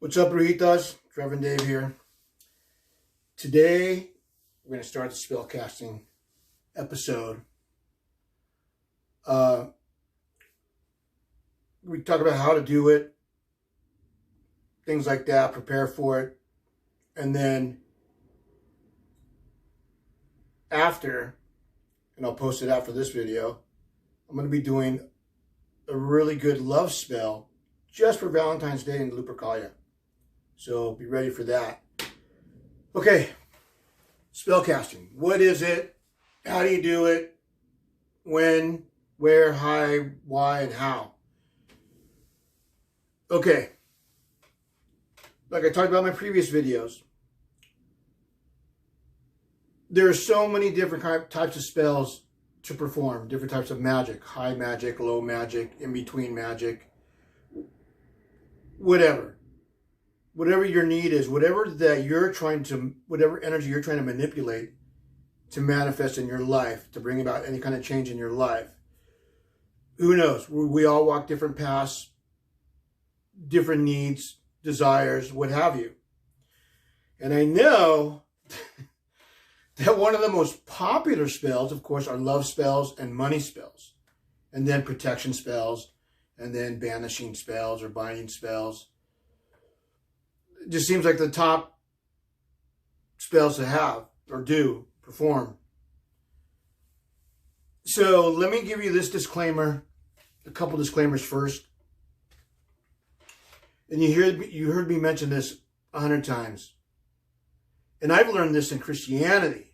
What's up, Brujitas? Trevor and Dave here. Today, we're going to start the spellcasting episode. We talk about how to do it, things like that, prepare for it, and then after, and I'll post it after this video, I'm going to be doing a really good love spell just for Valentine's Day in Lupercalia. So be ready for that. Okay, spellcasting. What is it? How do you do it? When, where, how, why, and how? Okay. Like I talked about in my previous videos, there are so many different types of spells to perform, different types of magic, high magic, low magic, in-between magic, whatever your need is, whatever energy you're trying to manipulate to manifest in your life, to bring about any kind of change in your life. Who knows? We all walk different paths, different needs, desires, what have you. And I know that one of the most popular spells, of course, are love spells and money spells, and then protection spells, and then banishing spells or binding spells. It just seems like the top spells to have or do perform. So let me give you this disclaimer, a couple disclaimers first. And you heard me mention this 100 times. And I've learned this in Christianity.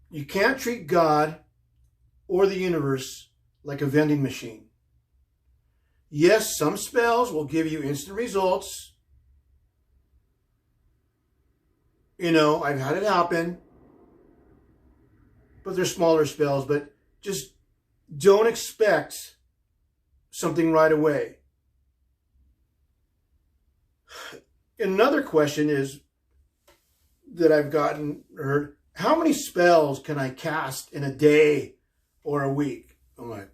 You can't treat God or the universe like a vending machine. Yes, some spells will give you instant results. You know, I've had it happen. But they're smaller spells. But just don't expect something right away. Another question is that I've heard, how many spells can I cast in a day or a week? I'm like,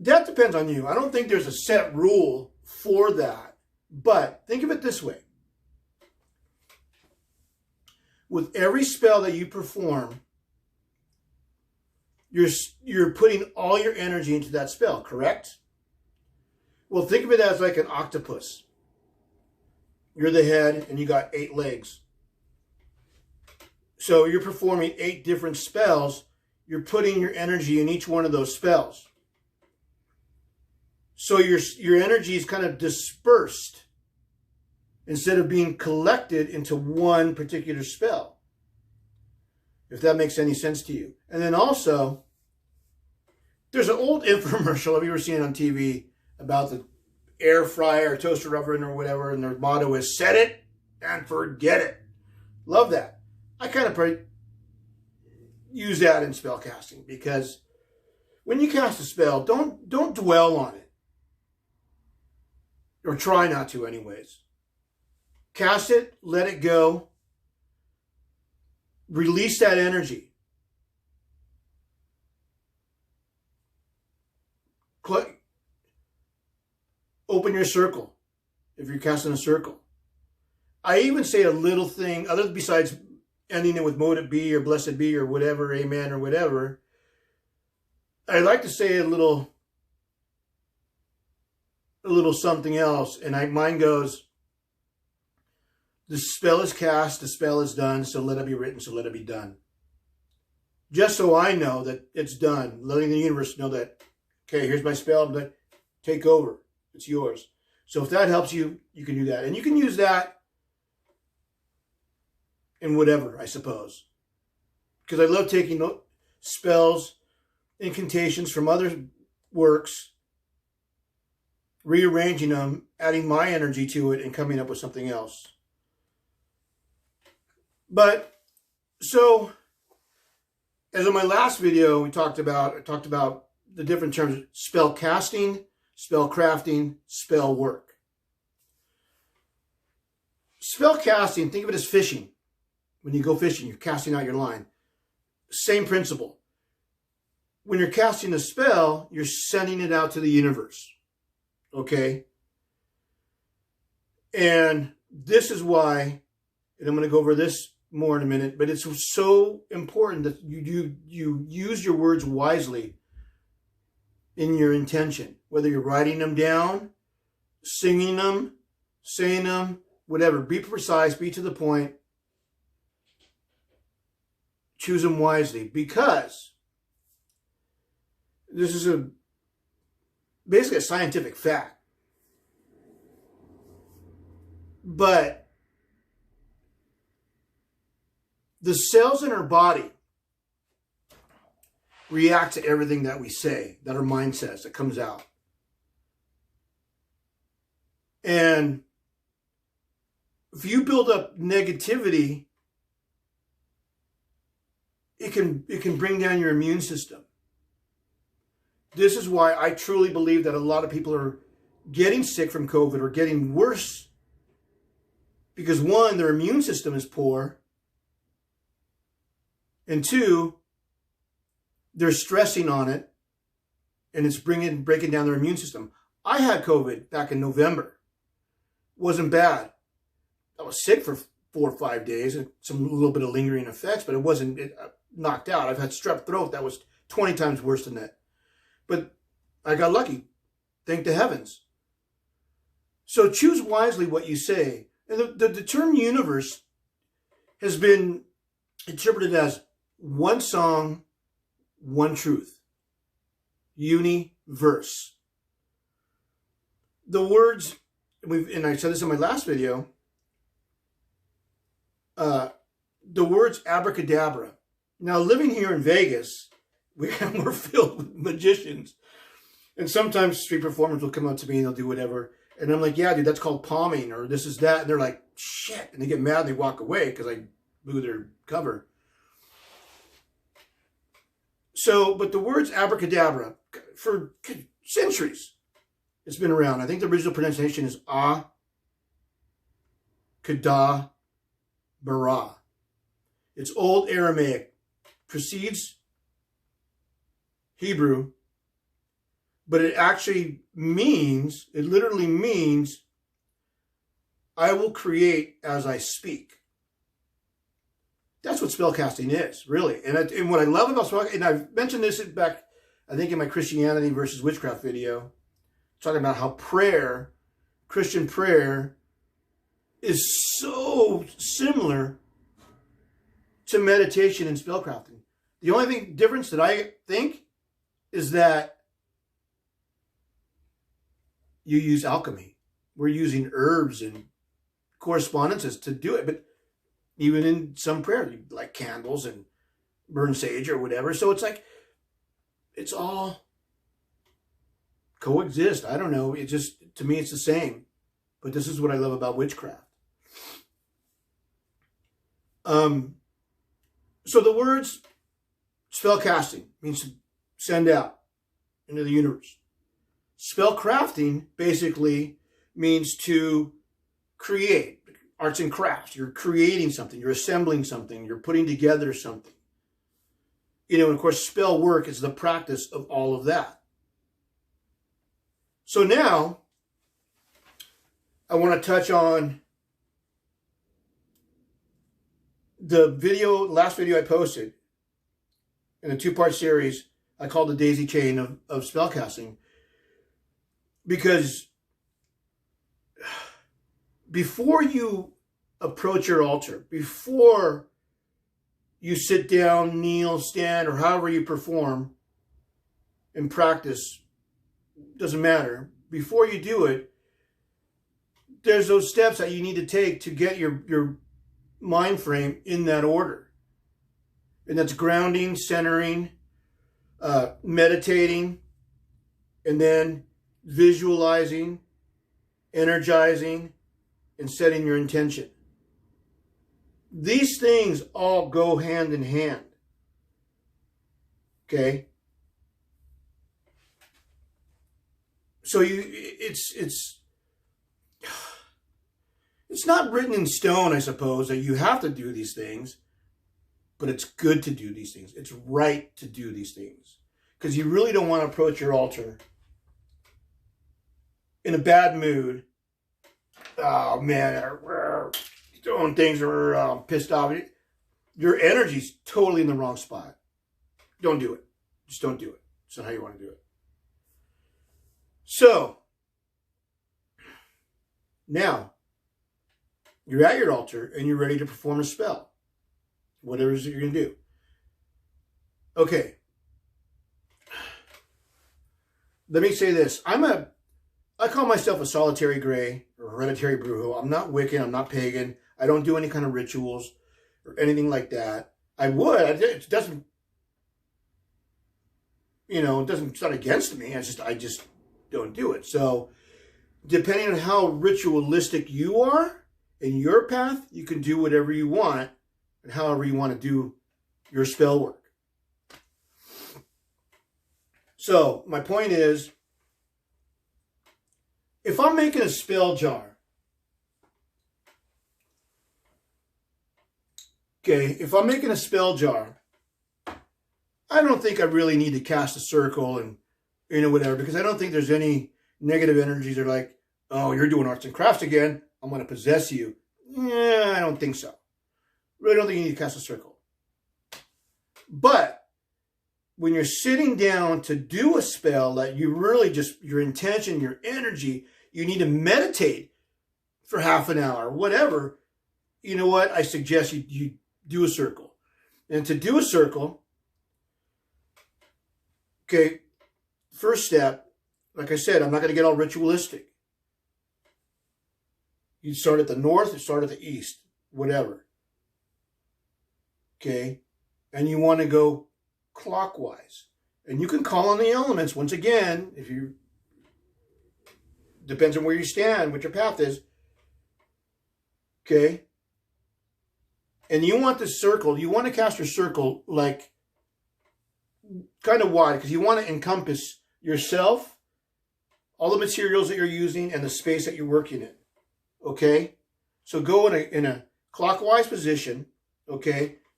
that depends on you. I don't think there's a set rule for that. But think of it this way. With every spell that you perform, you're putting all your energy into that spell, correct? Well, think of it as like an octopus. You're the head and you got 8 legs. So you're performing 8 different spells. You're putting your energy in each one of those spells. So your energy is kind of dispersed instead of being collected into one particular spell. If that makes any sense to you. And then also, there's an old infomercial, have you ever seen it on TV, about the air fryer or toaster oven or whatever, and their motto is set it and forget it. Love that. I kind of use that in spell casting, because when you cast a spell, don't dwell on it. Or try not to anyways. Cast it, let it go. Release that energy. Open your circle if you're casting a circle. I even say a little thing, other besides ending it with mote it be or blessed be or whatever, amen or whatever. I like to say a little something else, and mine goes, the spell is cast, the spell is done, so let it be written, so let it be done. Just so I know that it's done, letting the universe know that, okay, here's my spell, but take over. It's yours. So if that helps you, you can do that. And you can use that in whatever, I suppose. Because I love taking spells, incantations from other works, rearranging them, adding my energy to it, and coming up with something else. But, so, as in my last video, I talked about the different terms: spell casting, spell crafting, spell work. Spell casting, think of it as fishing. When you go fishing, you're casting out your line. Same principle. When you're casting a spell, you're sending it out to the universe. Okay? And this is why, and I'm going to go over this more in a minute, but it's so important that you use your words wisely in your intention, whether you're writing them down, singing them, saying them, whatever. Be precise, be to the point. Choose them wisely, because this is basically a scientific fact. But the cells in our body react to everything that we say, that our mind says, that comes out. And if you build up negativity, it can bring down your immune system. This is why I truly believe that a lot of people are getting sick from COVID or getting worse. Because one, their immune system is poor. And two, they're stressing on it, and it's breaking down their immune system. I had COVID back in November. Wasn't bad. I was sick for 4 or 5 days, and a little bit of lingering effects, but it knocked out. I've had strep throat that was 20 times worse than that. But I got lucky. Thank the heavens. So choose wisely what you say. And the term universe has been interpreted as one song, one truth. Universe. The words, and I said this in my last video, the words abracadabra. Now, living here in Vegas, we're filled with magicians. And sometimes street performers will come up to me and they'll do whatever. And I'm like, yeah, dude, that's called palming, or this is that. And they're like, shit. And they get mad and they walk away because I blew their cover. So, but the words abracadabra, for centuries, it's been around. I think the original pronunciation is kadabra. It's Old Aramaic, precedes Hebrew, but it actually means, it literally means, I will create as I speak. That's what spellcasting is, really. And what I love about spellcasting, and I've mentioned this back, I think in my Christianity versus witchcraft video, talking about how prayer, Christian prayer, is so similar to meditation and spellcrafting. The only difference that I think is that you use alchemy. We're using herbs and correspondences to do it. But even in some prayer, you like candles and burn sage or whatever. So it's like, it's all coexist. I don't know. It just, to me, it's the same. But this is what I love about witchcraft. So the words spellcasting means to send out into the universe. Spellcrafting basically means to create. Arts and crafts. You're creating something. You're assembling something. You're putting together something. And of course, spell work is the practice of all of that. So now, I want to touch on the last video I posted in a 2-part series I called the daisy chain of spellcasting. Because before you approach your altar, before you sit down, kneel, stand, or however you perform and practice, doesn't matter. Before you do it, there's those steps that you need to take to get your mind frame in that order. And that's grounding, centering, meditating, and then visualizing, energizing, and setting your intention. These things all go hand in hand. Okay? So it's not written in stone, I suppose, that you have to do these things, but it's good to do these things. It's right to do these things. Because you really don't want to approach your altar in a bad mood, oh man, doing things or pissed off, your energy's totally in the wrong spot. Don't do it. Just don't do it. It's not how you want to do it. So, now, you're at your altar and you're ready to perform a spell. Whatever it is that you're going to do. Okay. Let me say this. I call myself a solitary gray or hereditary brujo. I'm not Wiccan. I'm not pagan. I don't do any kind of rituals or anything like that. I would. It doesn't, it's not against me. I just don't do it. So, depending on how ritualistic you are in your path, you can do whatever you want and however you want to do your spell work. So, my point is, if I'm making a spell jar, if I'm making a spell jar, I don't think I really need to cast a circle and, whatever, because I don't think there's any negative energies that are like, oh, you're doing arts and crafts again, I'm going to possess you. Yeah, I don't think so. Really don't think you need to cast a circle. But when you're sitting down to do a spell that you really just, your intention, your energy, you need to meditate for half an hour, whatever, you know what? I suggest you do a circle. And to do a circle, first step, like I said, I'm not going to get all ritualistic. You start at the north, you start at the east, whatever. And you want to go clockwise. And you can call on the elements, once again, depends on where you stand, what your path is. And you want this circle, you want to cast your circle like kind of wide, because you want to encompass yourself, all the materials that you're using, and the space that you're working in. So go in a clockwise position.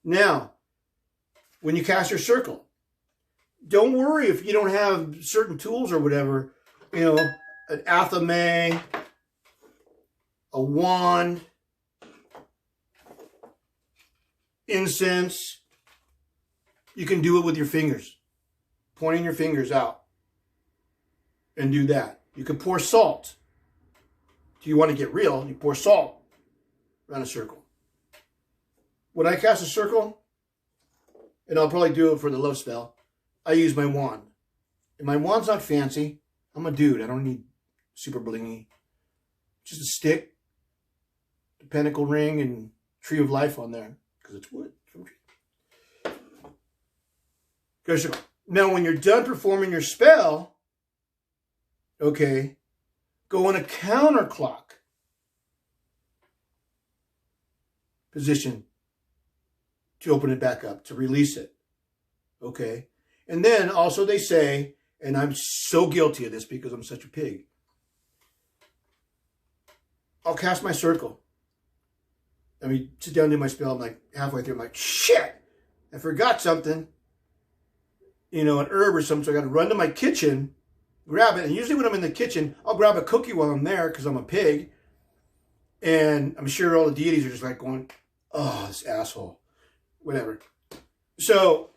Now, when you cast your circle, don't worry if you don't have certain tools or whatever, an athame, a wand, incense. You can do it with your fingers, pointing your fingers out, and do that. You can pour salt. If you want to get real, you pour salt around a circle. When I cast a circle, and I'll probably do it for the love spell, I use my wand. And my wand's not fancy. I'm a dude. I don't need super blingy. Just a stick, the pentacle ring, and tree of life on there, because it's wood. Now, when you're done performing your spell, go in a counterclock position to open it back up, to release it. And then also they say, and I'm so guilty of this because I'm such a pig, I'll cast my circle. Sit down and do my spell. I'm like halfway through. I'm like, shit, I forgot something. An herb or something. So I got to run to my kitchen, grab it. And usually when I'm in the kitchen, I'll grab a cookie while I'm there because I'm a pig. And I'm sure all the deities are just like going, oh, this asshole. Whatever. So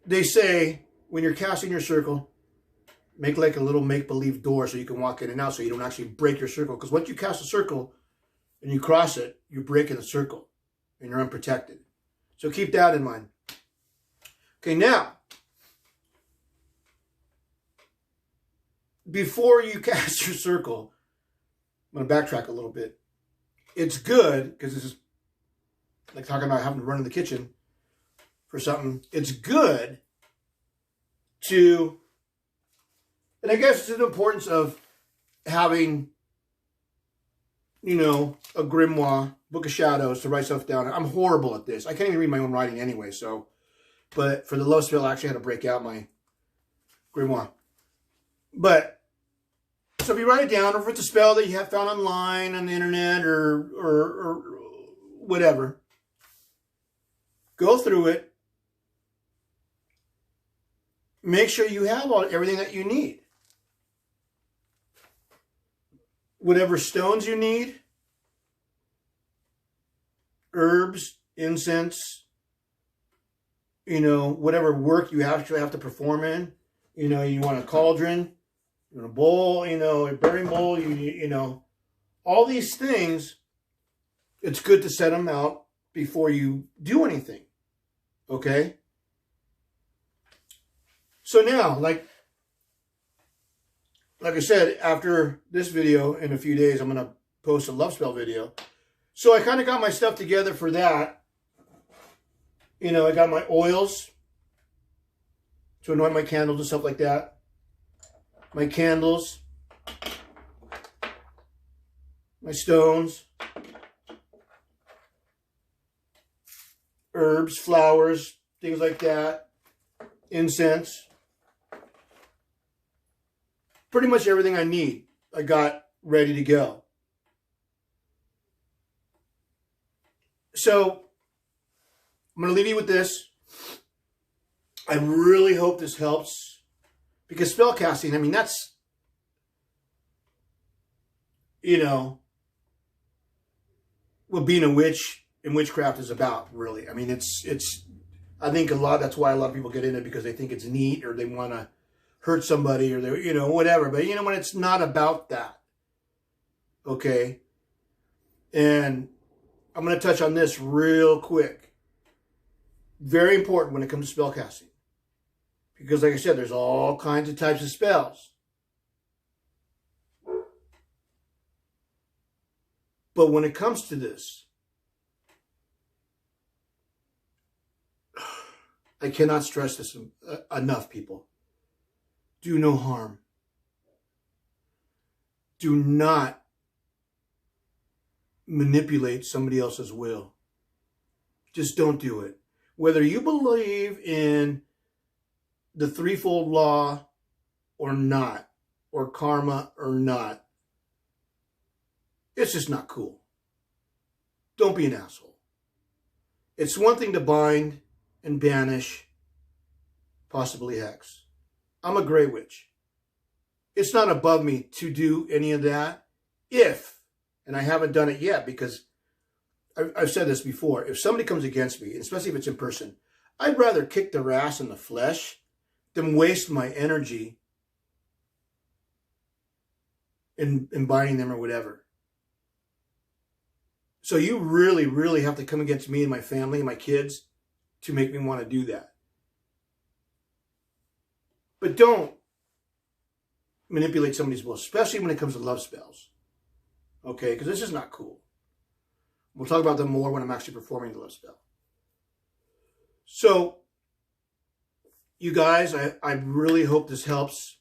they say when you're casting your circle, make like a little make-believe door so you can walk in and out so you don't actually break your circle. Because once you cast a circle and you cross it, you're breaking the circle and you're unprotected. So keep that in mind. Now, before you cast your circle, I'm going to backtrack a little bit. It's good, because this is like talking about having to run in the kitchen for something. It's good to, and I guess it's the importance of having, a grimoire, book of shadows to write stuff down. I'm horrible at this. I can't even read my own writing anyway, so. But for the love spell, I actually had to break out my grimoire. But, so if you write it down, or if it's a spell that you have found online on the internet or whatever, go through it. Make sure you have everything that you need. whatever stones you need, herbs, incense, you know, whatever work you actually have to perform in. You know, you want a cauldron, you want a bowl, you know, a burning bowl, you know, all these things, it's good to set them out before you do anything. Okay? So now, like I said, after this video, in a few days, I'm going to post a love spell video. So I kind of got my stuff together for that. You know, I got my oils to anoint my candles and stuff like that. My candles. My stones. Herbs, flowers, things like that. Incense. Pretty much everything I need, I got ready to go. So, I'm going to leave you with this. I really hope this helps. Because spellcasting, I mean, that's, you know, what being a witch and witchcraft is about, really. I mean, it's, I think that's why a lot of people get in it, because they think it's neat, or they want to hurt somebody, or they, you know, whatever. But you know what? It's not about that. Okay? And I'm going to touch on this real quick. Very important when it comes to spellcasting. Because like I said, there's all kinds of types of spells. But when it comes to this, I cannot stress this enough, people. Do no harm. Do not manipulate somebody else's will. Just don't do it. Whether you believe in the threefold law or not, or karma or not, it's just not cool. Don't be an asshole. It's one thing to bind and banish, possibly hex. I'm a gray witch. It's not above me to do any of that if, and I haven't done it yet, because I've said this before, if somebody comes against me, especially if it's in person, I'd rather kick their ass in the flesh than waste my energy in binding them or whatever. So you really, really have to come against me and my family and my kids to make me want to do that. But don't manipulate somebody's will, especially when it comes to love spells. Okay? Because this is not cool. We'll talk about them more when I'm actually performing the love spell. So, you guys, I really hope this helps.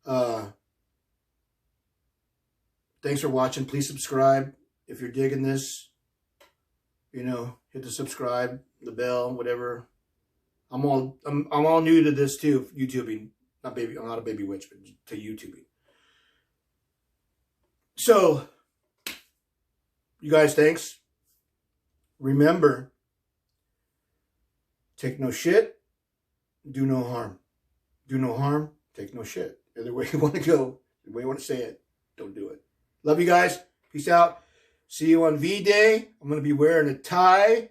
Thanks for watching. Please subscribe if you're digging this. You know, hit the subscribe, the bell, whatever. I'm all new to this too, YouTubing. I'm not a baby witch, but to YouTubing. So, you guys, thanks. Remember, take no shit, do no harm. Do no harm, take no shit. Either way you want to go, the way you want to say it, don't do it. Love you guys. Peace out. See you on V-Day. I'm going to be wearing a tie,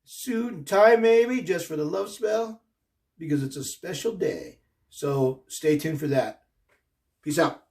suit and tie maybe, just for the love spell, because it's a special day. So stay tuned for that. Peace out.